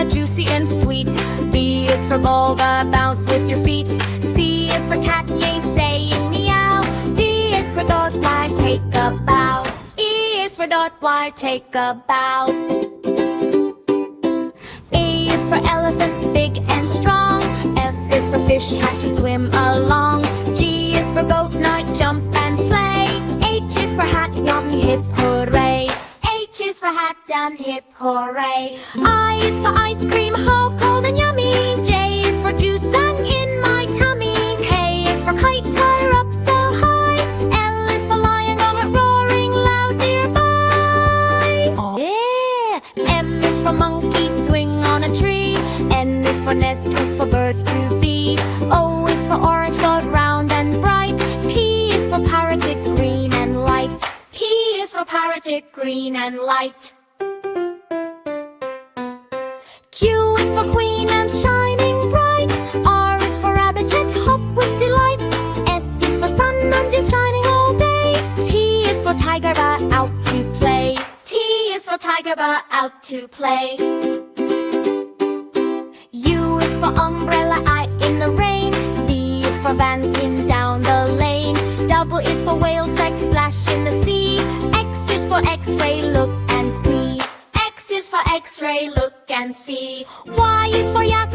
the juicy and sweet. B is for ball, the bounce with your feet. C is for cat, yay, saying meow. D is for dog, why take a bow. E is for dot, why take a bow. A is for elephant, big and strong. F is for fish, hat to swim along. G is for goat, night, jump and play. H is for hat, yum, hip, hooray. H is for hat, done, hip, hooray. I is for ice cream, how cold and yummy. J is for juice and in my tummy. K is for kite, higher up so high. L is for lion, go roaring loud nearby. Oh, yeah! M is for monkey, swing on a tree. N is for nest, for birds to be. O is for orange, got round and bright. P is for parrot, green and light. P is for parrot, green and light. Q is for queen and shining bright. R is for rabbit, hop with delight. S is for sun and shining all day. T is for tiger, but out to play. T is for tiger, but out to play. U is for umbrella, I in the rain. V is for van, in down the lane. W is for whale, sex, splash in the sea. X is for x-ray, look and see. X is for x-ray, look and see. Y is for yak,